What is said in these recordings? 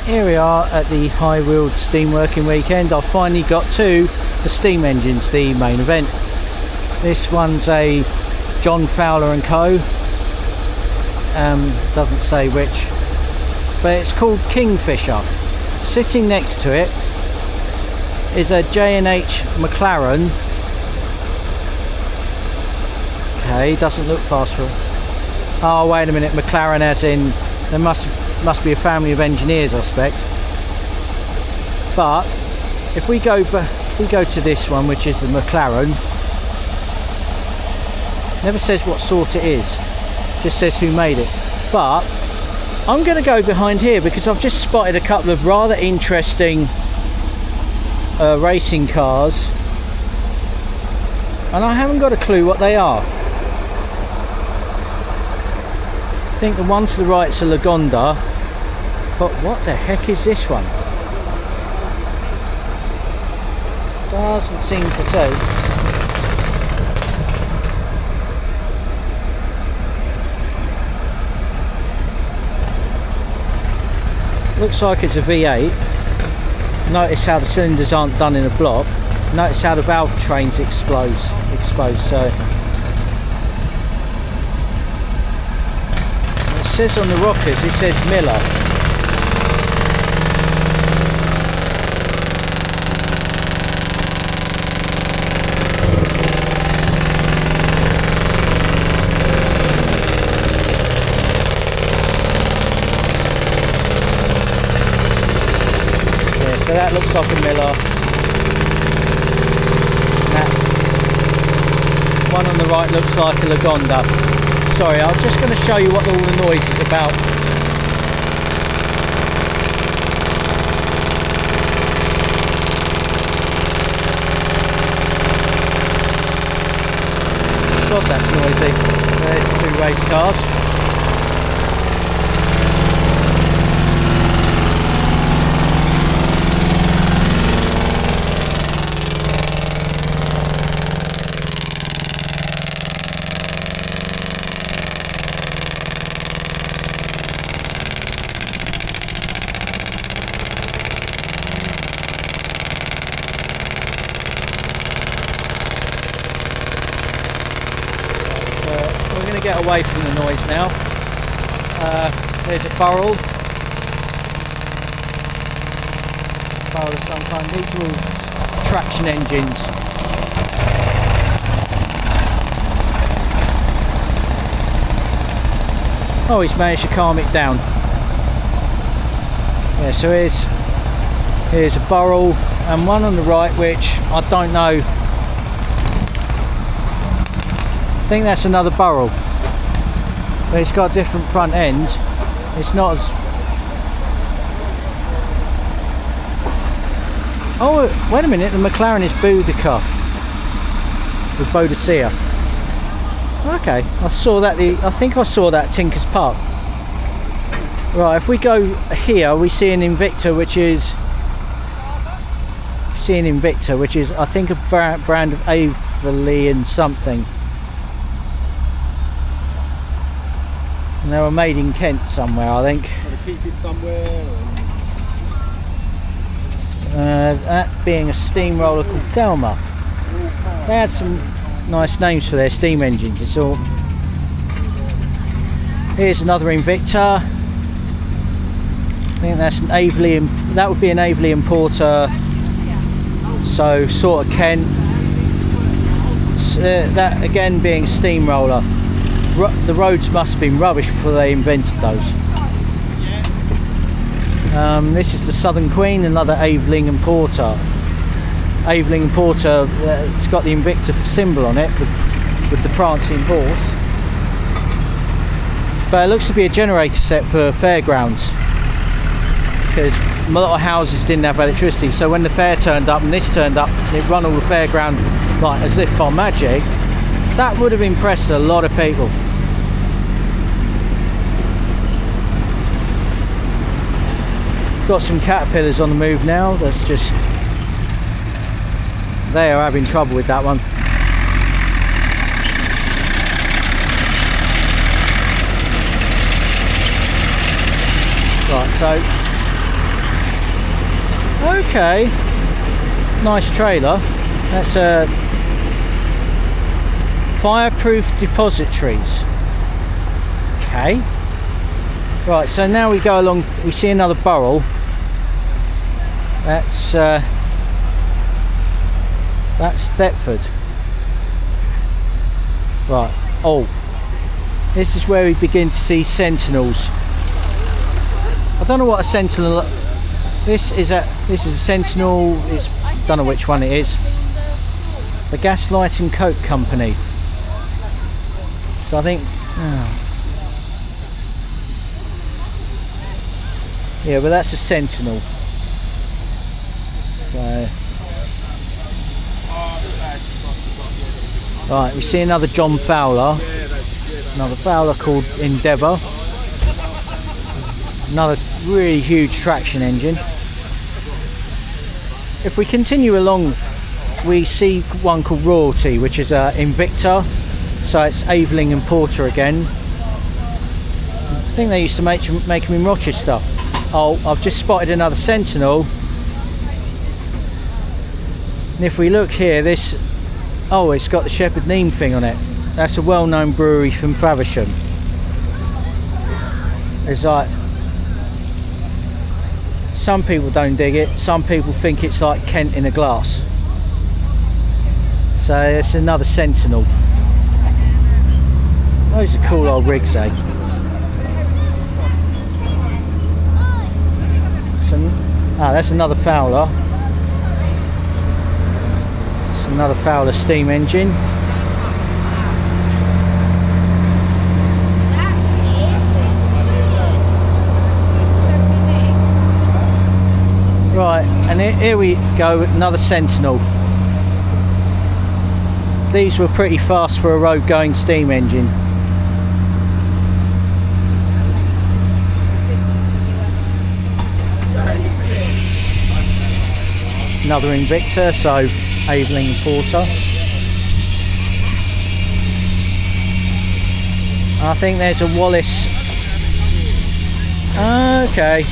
Here we are at the High Weald steam working weekend. I've finally got to the steam engines, the main event. This one's a John Fowler and Co. Doesn't say which, but it's called Kingfisher. Sitting next to it is a J&H McLaren. Okay, doesn't look fast for. Oh wait a minute, McLaren as in there must be a family of engineers, I suspect. But if we go to this one, which is the McLaren, never says what sort it is, just says who made it. But I'm going to go behind here because I've just spotted a couple of rather interesting racing cars, and I haven't got a clue what they are. I think the one to the right's a Lagonda, but what the heck is this one? Doesn't seem to say. Looks like it's a V8. Notice how the cylinders aren't done in a block. Notice how the valve train's exposed. So it says on the rockers, it says Miller. So that looks like a Miller. That one on the right looks like a Lagonda. Sorry, I'm just going to show you what all the noise is about. God, that's noisy. There's two race cars. We're going to get away from the noise now. There's a barrel of some kind. These are all traction engines. Oh, he's managed to calm it down. Yeah, so here's a barrel and one on the right, which I don't know. I think that's another burrell, but it's got a different front end. It's not as... Oh, wait a minute, the McLaren is Boudica with Bodicea. Okay, I saw that. I think I saw that at Tinker's Park. Right, if we go here, we see an Invicta, which is I think a brand of Averly and something. And they were made in Kent somewhere, I think. Gotta keep it somewhere. That being a steamroller called Thelma. They had some nice names for their steam engines. It's all. Here's another Invicta. I think that's an Averly. That would be an Averly importer. So sort of Kent. That again being a steamroller. The roads must have been rubbish before they invented those. This is the Southern Queen, another Aveling and Porter. Aveling and Porter, it's got the Invicta symbol on it with the prancing horse. But it looks to be a generator set for fairgrounds, because a lot of houses didn't have electricity. So when the fair turned up and this turned up, it run all the fairground like as if by magic. That would have impressed a lot of people. Got some Caterpillars on the move now. That's just, they are having trouble with that one. Right, so Okay, nice trailer. That's a fireproof depositories. Okay. Right, so now we go along, we see another burrel. That's Thetford. Right. Oh, this is where we begin to see sentinels. I don't know what a sentinel. This is a sentinel. It's, don't know which one it is. The Gaslight and Coke Company. So I think. Yeah, but that's a sentinel. So. Right, we see another John Fowler. Another Fowler called Endeavour. Another really huge traction engine. If we continue along, we see one called Royalty, which is Invicta. So it's Aveling and Porter again. I think they used to make them in Rochester. Oh, I've just spotted another Sentinel. And if we look here, this, oh, it's got the Shepherd Neame thing on it. That's a well-known brewery from Faversham. It's like, some people don't dig it, some people think it's like Kent in a glass. So it's another Sentinel. Those are cool old rigs, eh? That's another Fowler. It's another Fowler steam engine. Right, and here we go, another Sentinel. These were pretty fast for a road going steam engine. Another Invicta, so Aveling and Porter. I think there's a Wallace. Okay.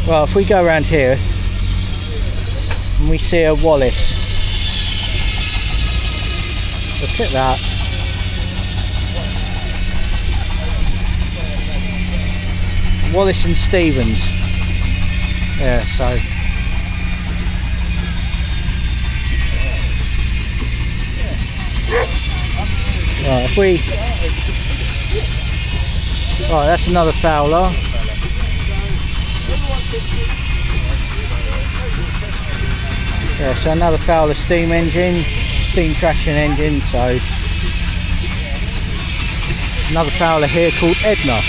Well, if we go around here and we see a Wallace. Look at that. Wallace and Stevens. Yeah, so. Right, if we. Right, that's another Fowler. Yeah, so another Fowler steam engine, steam traction engine, so another Fowler here called Edna.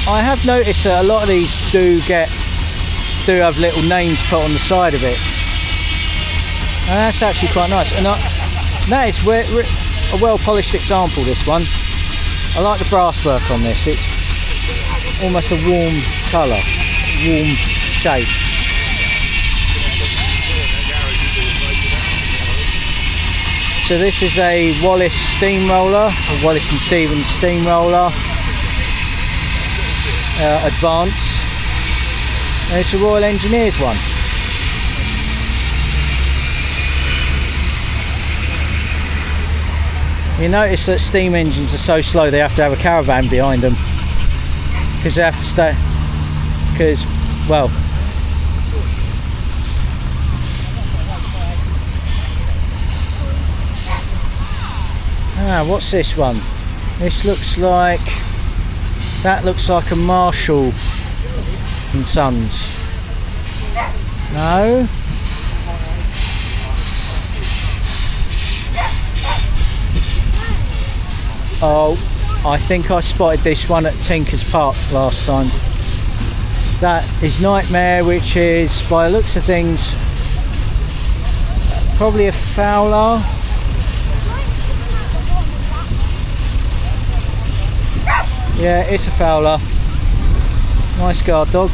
I have noticed that a lot of these do have little names put on the side of it, and that's actually quite nice. And that is a well polished example, this one. I like the brass work on this. It's almost a warm colour, warm shape. So this is a Wallace steamroller, a Wallace and Stevens steamroller, Advance, and it's a Royal Engineers one. You notice that steam engines are so slow they have to have a caravan behind them, because they have to stay, because, well, what's this one? This looks like, that looks like a Marshall and Sons. No? Oh, I think I spotted this one at Tinker's Park last time. That is Nightmare, which is, by the looks of things, probably a Fowler. Yeah, it's a Fowler. Nice guard dog.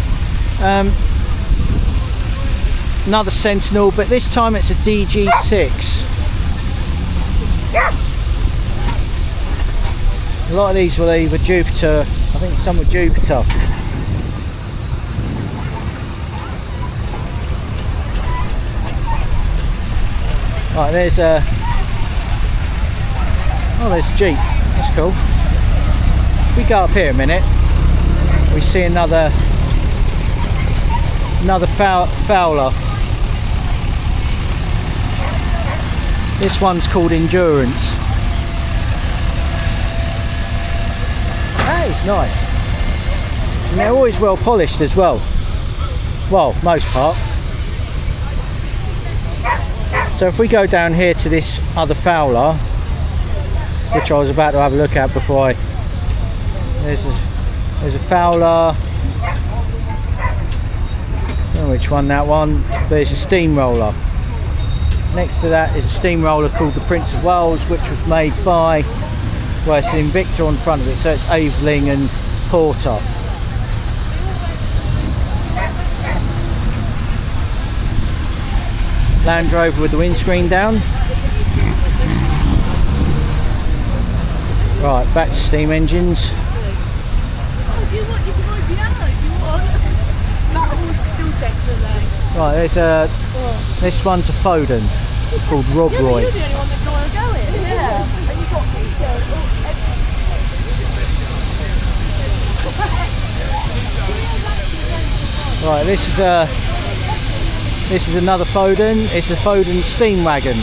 Another Sentinel, but this time it's a DG6. A lot of these were either Jupiter, I think some were Jupiter. Right, there's a... Oh, there's a Jeep. That's cool. If we go up here a minute, we see another Fowler. This one's called Endurance. That is nice. And they're always well polished as well. Well, most part. So if we go down here to this other Fowler, which I was about to have a look at before there's a Fowler. I don't know which one that one. There's a steamroller. Next to that is a steamroller called the Prince of Wales, which was made by, well, it's an Invicta on the front of it, so it's Aveling and Porter. Land Rover with the windscreen down. Right, back to steam engines. Right, there's a... This one's a Foden. It's called Rob Roy. Right, this is another Foden. It's a Foden steam wagon.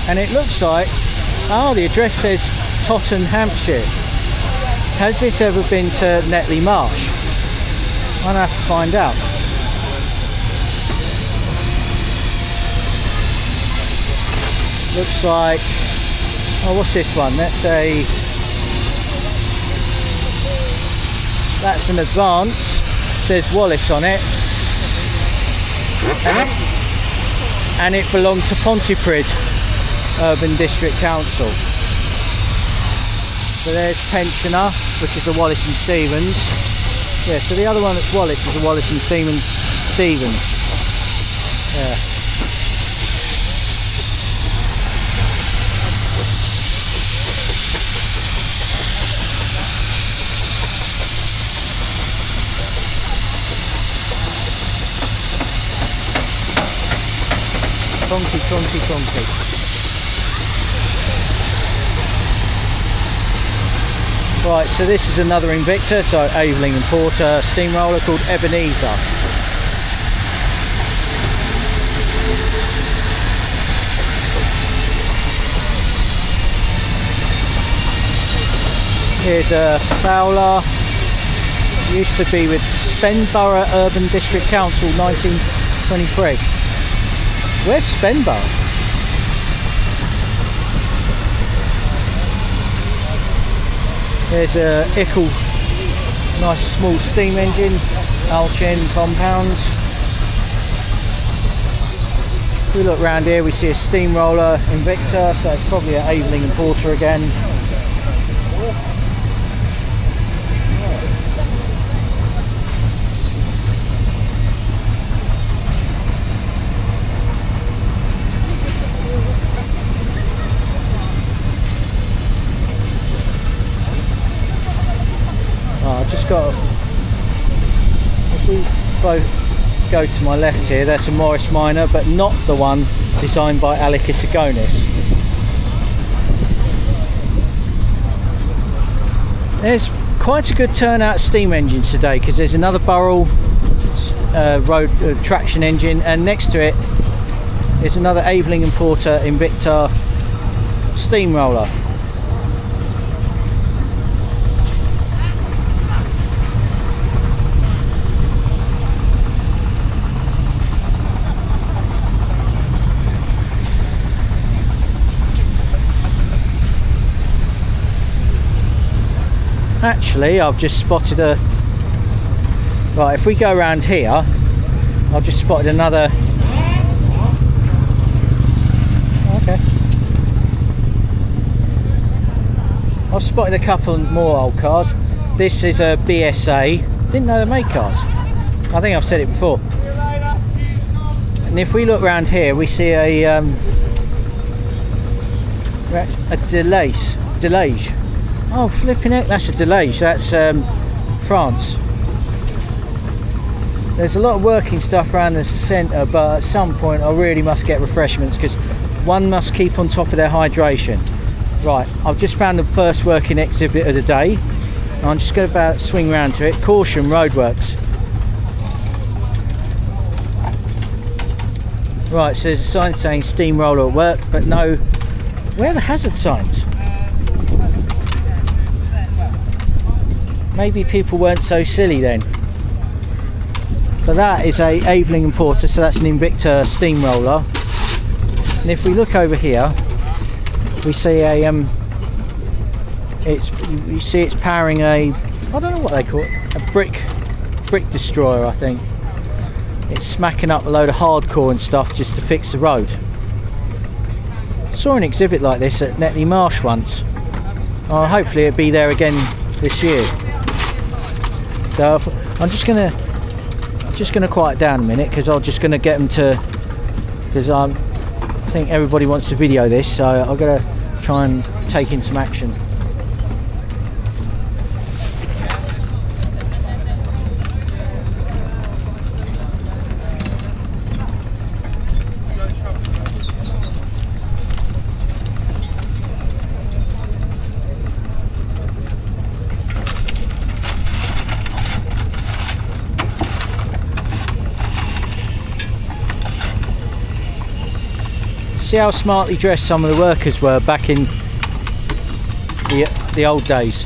And it looks like, oh, the address says Totton, Hampshire. Has this ever been to Netley Marsh? I'll have to find out. Looks like, oh, what's this one? That's an Advance. Says Wallace on it. And it belonged to Pontypridd Urban District Council. So there's Pensioner, which is a Wallace and Stevens. Yeah, so the other one that's Wallace is a Wallace and Stevens. Yeah. Conky. Right, so this is another Invicta, so Aveling and Porter steamroller called Ebenezer. Here's a Fowler. Used to be with Spenborough Urban District Council, 1923. Where's Spenborough? There's a Ickle, nice small steam engine, Alchen compounds. If we look around here, we see a steamroller Invicta, so it's probably an Aveling and Porter again. If we both go to my left here, there's a Morris Minor, but not the one designed by Alec Isagonis. There's quite a good turnout of steam engines today, because there's another Burrell road traction engine, and next to it is another Aveling and Porter Invicta steamroller. Actually, I've just spotted a... Right, if we go around here, I've just spotted another... Okay. I've spotted a couple more old cars. This is a BSA. Didn't know they made cars. I think I've said it before. And if we look around here, we see a Delage. Oh, flipping it, that's a Delage. That's France. There's a lot of working stuff around the centre, but at some point I really must get refreshments because one must keep on top of their hydration. Right, I've just found the first working exhibit of the day. I'm just going to swing round to it. Caution, roadworks. Right, so there's a sign saying steamroller at work, but no, where are the hazard signs? Maybe people weren't so silly then. But that is a Aveling and Porter, so that's an Invicta steamroller. And if we look over here, we see a you see it's powering a, I don't know what they call it, a brick destroyer, I think. It's smacking up a load of hardcore and stuff just to fix the road. Saw an exhibit like this at Netley Marsh once. Hopefully it'll be there again this year. So I'm just gonna quiet down a minute because I'm just gonna get them to, because I think everybody wants to video this, so I've got to try and take in some action. See how smartly dressed some of the workers were back in the old days.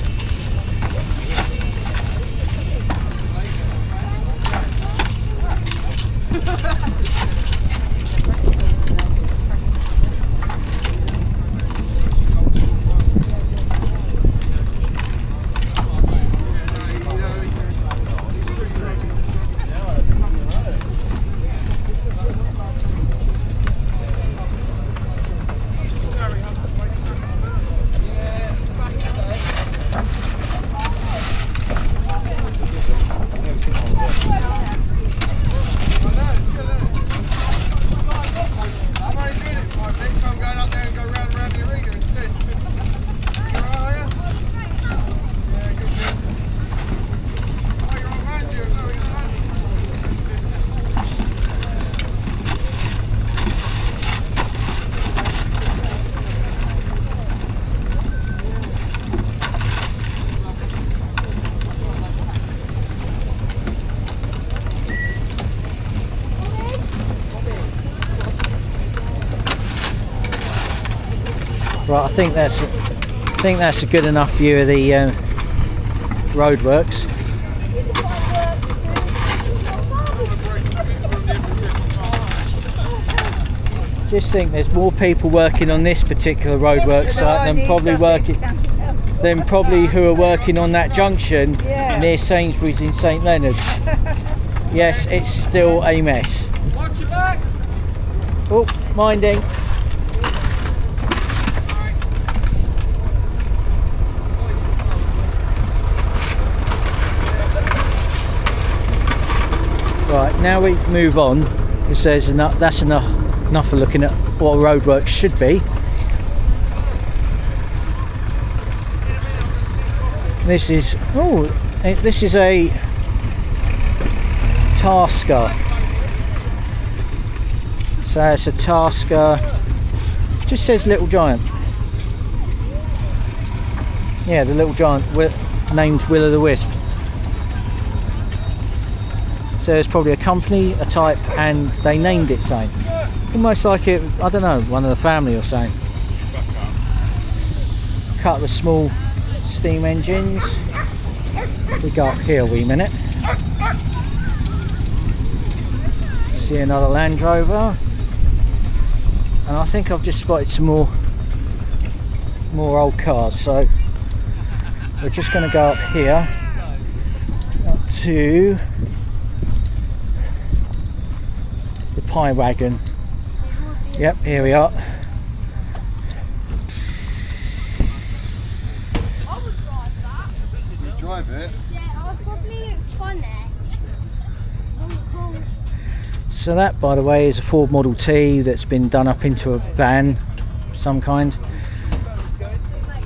Right, I think that's a good enough view of the roadworks. Just think there's more people working on this particular roadwork site than probably who are working on that junction near Sainsbury's in St Leonard's. Yes, it's still a mess. Watch your back. Oh, minding. Right, now we move on because there's enough. That's enough for looking at what roadworks should be. This is a Tasker. So it's a Tasker. Just says Little Giant. Yeah, the Little Giant named Will o' the Wisp. So it's probably a company, a type, and they named it something. Almost like it, I don't know, one of the family or something. A couple of small steam engines. We go up here a wee minute. See another Land Rover. And I think I've just spotted some more old cars. So we're just going to go up here up to the Pie Wagon. Yep, here we are. I would drive that. You drive it? Yeah, I'll probably fun it. So that, by the way, is a Ford Model T that's been done up into a van of some kind.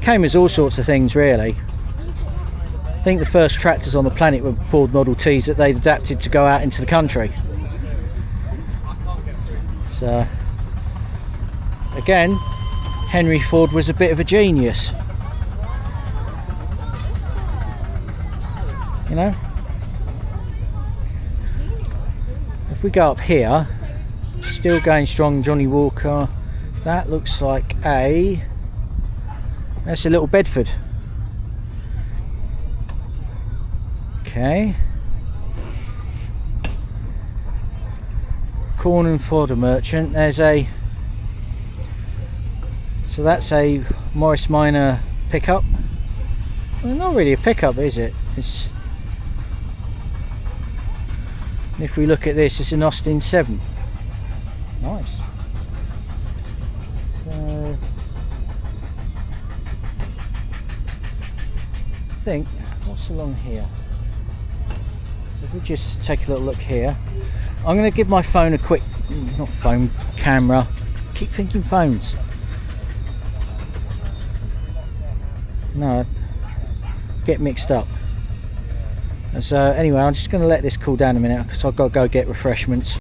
Came as all sorts of things, really. I think the first tractors on the planet were Ford Model Ts that they'd adapted to go out into the country. So again, Henry Ford was a bit of a genius, you know. If we go up here, still going strong, Johnny Walker. That looks like that's a little Bedford. Okay. Corn and Fodder Merchant. There's so that's a Morris Minor pickup. Well, not really a pickup, is it? If we look at this, it's an Austin 7. Nice. So I think, what's along here? So if we just take a little look here, I'm going to give my phone a quick, not phone, camera. Keep thinking phones. No, get mixed up. So anyway, I'm just going to let this cool down a minute because I've got to go get refreshments.